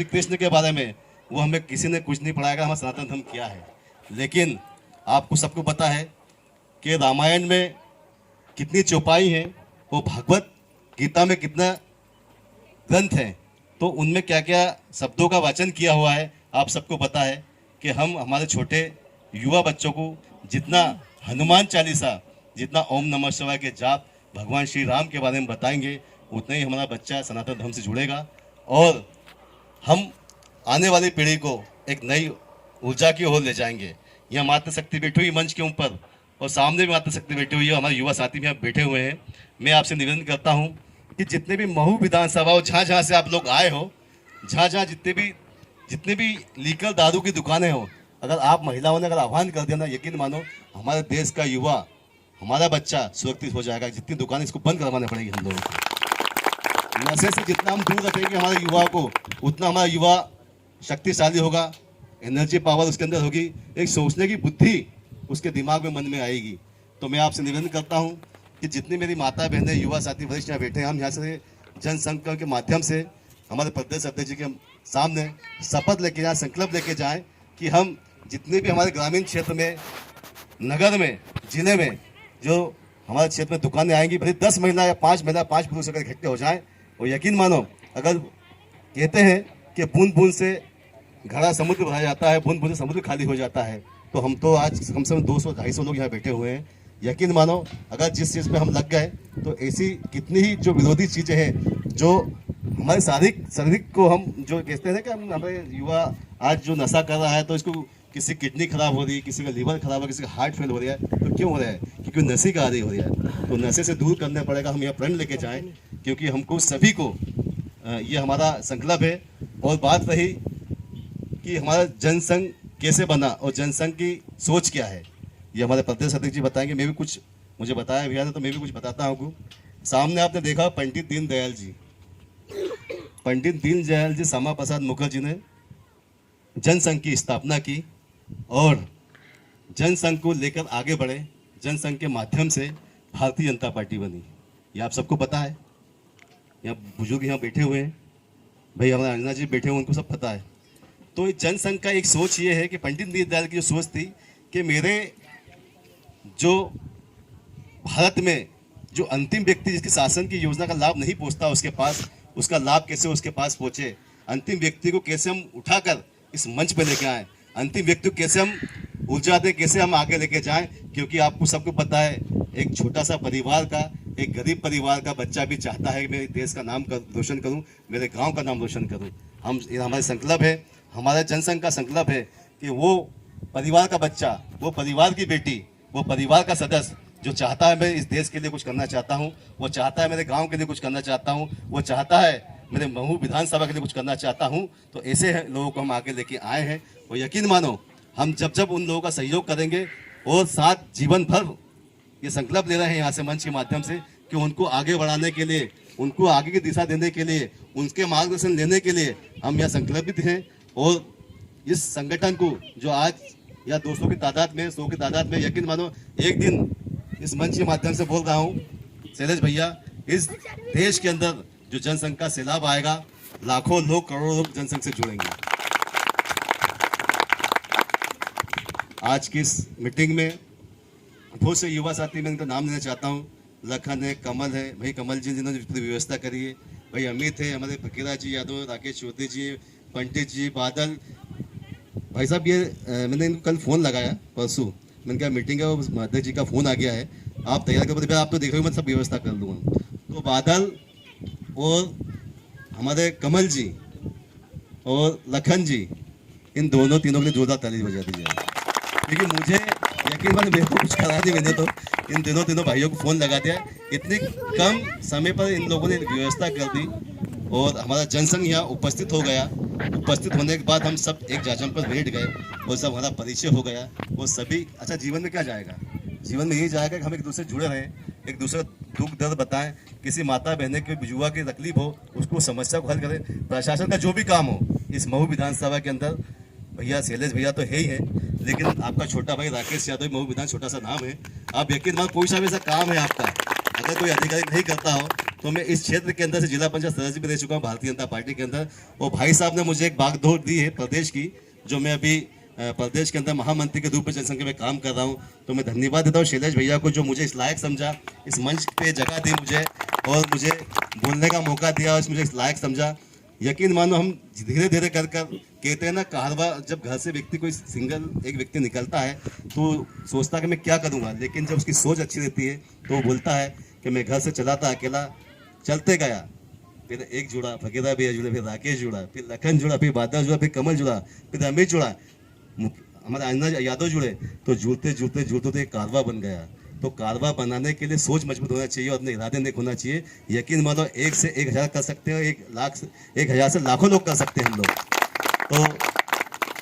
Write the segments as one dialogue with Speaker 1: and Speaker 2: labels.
Speaker 1: श्री कृष्ण के बारे में वो हमें किसी ने कुछ नहीं पढ़ाया, हमारा सनातन धर्म क्या है। लेकिन आपको सबको पता है कि रामायण में कितनी चौपाई है, वो भागवत गीता में कितना ग्रंथ है, तो उनमें क्या क्या शब्दों का वाचन किया हुआ है आप सबको पता है। कि हम हमारे छोटे युवा बच्चों को जितना हनुमान चालीसा, जितना ओम नमः शिवाय के जाप, भगवान श्री राम के बारे में बताएंगे, उतना ही हमारा बच्चा सनातन धर्म से जुड़ेगा और हम आने वाली पीढ़ी को एक नई ऊर्जा की ओर ले जाएंगे। यहाँ मातृ शक्ति बैठी हुई मंच के ऊपर और सामने भी मातृ शक्ति बैठी हुई है, हमारे युवा साथी भी यहाँ बैठे हुए हैं। मैं आपसे निवेदन करता हूँ कि जितने भी महू विधानसभा हो, जहाँ जहाँ से आप लोग आए हो, जहाँ जहाँ जितने भी लीकर दारू की दुकानें हो, अगर आप महिलाओं ने अगर आह्वान कर दिया ना, यकीन मानो हमारे देश का युवा, हमारा बच्चा सुरक्षित हो जाएगा। जितनी दुकानें इसको बंद करवानी पड़ेगी हम लोगों को। नशे से जितना हम दूर रखेंगे हमारे युवा को, उतना हमारा युवा शक्तिशाली होगा, एनर्जी पावर उसके अंदर होगी, एक सोचने की बुद्धि उसके दिमाग में मन में आएगी। तो मैं आपसे निवेदन करता हूँ कि जितनी मेरी माता बहनें, युवा साथी, वरिष्ठ यहाँ बैठे हैं, हम यहाँ से जनसंघ के माध्यम से हमारे प्रदेश अध्यक्ष जी के सामने शपथ लेके जाएं, संकल्प लेके जाएं कि हम जितने भी हमारे ग्रामीण क्षेत्र में, नगर में, जिले में जो हमारे क्षेत्र में दुकानें आएंगी, भले 10 महिला या 5 महिला 5 पुरुष अगर इकट्ठे हो जाएं, और यकीन मानो अगर कहते हैं कि बूंद बूंद से घड़ा समुद्र भरा जाता है, बूंद बूंद से समुद्र खाली हो जाता है, तो हम तो आज कम से कम 200-250 लोग यहाँ बैठे हुए हैं। यकीन मानो अगर जिस चीज़ में हम लग गए तो ऐसी कितनी ही जो विरोधी चीज़ें हैं, जो हमारे शारीरिक को हम जो कहते हैं कि हम हमारे युवा आज जो नशा कर रहा है, तो इसको किसी किडनी खराब हो रही है, किसी का लीवर खराब हो रहा है, किसी का हार्ट फेल हो रहा है, तो क्यों हो रहा है? क्योंकि नशे का आदी हो रहा है। तो नशे से दूर करना पड़ेगा, हम यह प्रण लेके जाएं, क्योंकि हमको सभी को ये हमारा संकल्प है। और बात रही कि हमारा जनसंघ कैसे बना और जनसंघ की सोच क्या है, ये हमारे प्रदेश अध्यक्ष जी बताएंगे। मैं भी कुछ, मुझे बताया भैया ने, तो मैं भी कुछ बताता हूँ। सामने आपने देखा पंडित दीनदयाल जी, पंडित दीनदयाल जी श्यामा प्रसाद मुखर्जी ने जनसंघ की स्थापना की और जनसंघ को लेकर आगे बढ़े। जनसंघ के माध्यम से भारतीय जनता पार्टी बनी, ये आप सबको पता है। यहाँ बुजुर्ग यहाँ बैठे हुए हैं, भाई हमारे अन्ना जी बैठे हुए, उनको सब पता है। तो इस जनसंघ का एक सोच ये है कि पंडित दीनदयाल की जो सोच थी कि मेरे जो भारत में जो अंतिम व्यक्ति जिसके शासन की योजना का लाभ नहीं पहुंचता उसके पास, उसका लाभ कैसे उसके पास पहुंचे, अंतिम व्यक्ति को कैसे हम उठाकर इस मंच पे लेके आए, अंतिम व्यक्ति को कैसे हम ऊर्जा दें, कैसे हम आगे लेके जाएं। क्योंकि आपको सबको पता है, एक छोटा सा परिवार का, एक गरीब परिवार का बच्चा भी चाहता है कि मेरे देश का नाम रोशन करूं, मेरे गांव का नाम रोशन करूं। हमारे संकल्प है, हमारे जनसंघ का संकल्प है कि वो परिवार का बच्चा, वो परिवार की बेटी, वो परिवार का सदस्य जो चाहता है मैं इस देश के लिए कुछ करना चाहता हूँ, वो चाहता है मेरे गांव के लिए कुछ करना चाहता हूँ, वो चाहता है मेरे महू विधानसभा के लिए कुछ करना चाहता हूँ, तो ऐसे लोगों को हम आगे लेके आए हैं। और यकीन मानो हम जब उन लोगों का सहयोग करेंगे और साथ जीवन भर ये संकल्प ले रहे हैं यहाँ से मंच के माध्यम से कि उनको आगे बढ़ाने के लिए, उनको आगे की दिशा देने के लिए, उनके मार्गदर्शन लेने के लिए हम यहाँ संकल्पित हैं। और इस संगठन को जो आज या 200 की तादाद में, 100 की तादाद में, यकीन मानो एक दिन इस मंच के माध्यम से बोल रहा हूँ शैलेश भैया, इस देश के अंदर जो जनसंघ का सैलाब आएगा, लाखों लोग, करोड़ों लोग जनसंघ से जुड़ेंगे। आज की इस मीटिंग में बहुत से युवा साथी, मैं इनका नाम लेना चाहता हूँ। लखन है, कमल है, भाई कमल जी जिन्होंने पूरी व्यवस्था करी है, भाई अमित है, हमारे फकीरा जी यादव, राकेश चौधरी जी, पंडित जी, बादल भाई साहब। ये मैंने इनको कल फ़ोन लगाया, परसों मैंने कहा मीटिंग है, वो अध्यक्ष जी का फ़ोन आ गया है, आप तैयार कर, आप तो देखोगे मैं सब व्यवस्था कर लूँगा। तो बादल और हमारे कमल जी और लखन जी, इन दोनों तीनों के लिए जोरदार ताली बजा दी जाए, क्योंकि मुझे यकीन मानो मेरे को कुछ करा दी। मैंने तो इन तीनों भाइयों को फ़ोन लगा दिया, इतने कम समय पर इन लोगों ने व्यवस्था कर दी और हमारा जनसंघ यहाँ उपस्थित हो गया। उपस्थित होने के बाद हम सब एक जाजम पर बैठ गए और सब हमारा परिचय हो गया। वो सभी अच्छा जीवन में क्या जाएगा, जीवन में यही जाएगा कि हम एक दूसरे से जुड़े रहें, एक दूसरे दुख दर्द बताएं, किसी माता बहने के युवा की तकलीफ हो उसको समस्या को हल करें। प्रशासन का जो भी काम हो इस महू विधानसभा के अंदर, भैया शैलेश भैया तो है ही है, लेकिन आपका छोटा भाई राकेश यादव, महू विधान छोटा सा नाम है। आप यकीन मानो कोई सा भी ऐसा काम है आपका, अगर कोई अधिकारी नहीं करता हो तो मैं इस क्षेत्र के अंदर से जिला पंचायत सदस्य भी रह चुका हूँ भारतीय जनता पार्टी के अंदर। और भाई साहब ने मुझे एक बागडोर दी है प्रदेश की, जो मैं अभी प्रदेश के अंदर महामंत्री के रूप में जनसंघ में काम कर रहा हूँ। तो मैं धन्यवाद देता हूँ शैलेश भैया को, जो मुझे इस लायक समझा, इस मंच पे जगह दी मुझे और मुझे बोलने का मौका दिया और मुझे इस लायक समझा। यकीन मानो हम धीरे धीरे कर कहते हैं ना, कहरवा जब घर से व्यक्ति कोई सिंगल एक व्यक्ति निकलता है तो सोचता है कि मैं क्या करूँगा, लेकिन जब उसकी सोच अच्छी रहती है तो वो बोलता है कि मैं घर से चला था अकेला, चलते गया, फिर एक जुड़ा, फकीरा भैया जुड़े, फिर राकेश जुड़ा, फिर लखन जुड़ा, फिर बादल जुड़ा, फिर कमल जुड़ा, फिर अमित जुड़ा, हमारे अन्ना यादव जुड़े, तो जुड़ते जुड़ते जुड़ते तो एक कारवा बन गया। तो कारवा बनाने के लिए सोच मजबूत होना चाहिए और अपने इरादे नहीं खोना चाहिए। यकीन मानो 1 से 1000 कर सकते हैं, 1 लाख से 1000 से लाखों लोग कर सकते हैं हम लोग। तो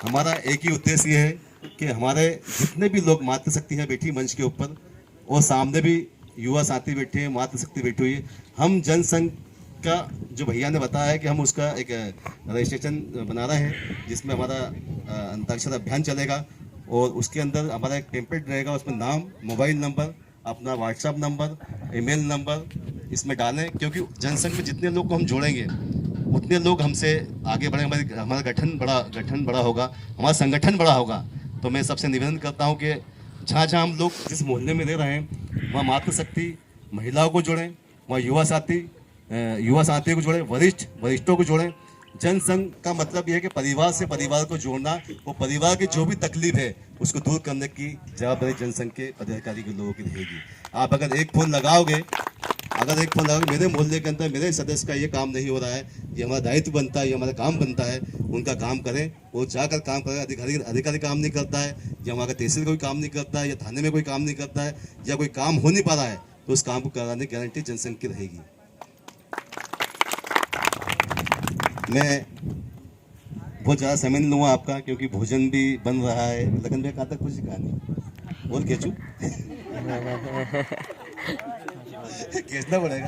Speaker 1: हमारा एक ही उद्देश्य ये है कि हमारे जितने भी लोग मातृशक्ति हैं बैठी मंच के ऊपर, और सामने भी युवा साथी बैठे हैं, मातृशक्ति बैठी हुई है, हम जनसंघ का जो भैया ने बताया है कि हम उसका एक रजिस्ट्रेशन बना रहे हैं, जिसमें हमारा अंताक्षर अभियान चलेगा और उसके अंदर हमारा एक टेम्पलेट रहेगा, उसमें नाम, मोबाइल नंबर, अपना व्हाट्सएप नंबर, ईमेल नंबर इसमें डालें, क्योंकि जनसंघ में जितने लोग को हम जोड़ेंगे उतने लोग हमसे आगे बढ़ेंगे, हमारा गठन बड़ा होगा, हमारा संगठन बड़ा होगा। तो मैं सबसे निवेदन करता हूँ कि जहाँ जहाँ हम लोग जिस मोहल्ले में रह रहे हैं वहाँ मातृशक्ति महिलाओं को जोड़ें, वहाँ युवा साथी को जोड़ें, वरिष्ठों को जोड़ें। जनसंघ का मतलब यह है कि परिवार से परिवार को जोड़ना, वो परिवार की जो भी तकलीफ है उसको दूर करने की जवाबदारी जनसंघ के पदाधिकारी के लोगों की रहेगी। आप अगर एक फोन लगाओगे मेरे मोहल्ले के अंदर मेरे सदस्य का ये काम नहीं हो रहा है, ये हमारा दायित्व बनता है, ये हमारा काम बनता है, उनका काम करें, वो जाकर काम करें। अधिकारी काम नहीं करता है, या वहाँ का तहसील कोई काम नहीं करता है, या थाने में कोई काम नहीं करता है, या कोई काम हो नहीं पा रहा है, तो उस काम को कराने की गारंटी जनसंघ की रहेगी। मैं बहुत ज़्यादा समय नहीं लूँगा आपका, क्योंकि भोजन भी बन रहा है। लगन में कहा तक कुछ कहानी और खींचू खींचना पड़ेगा।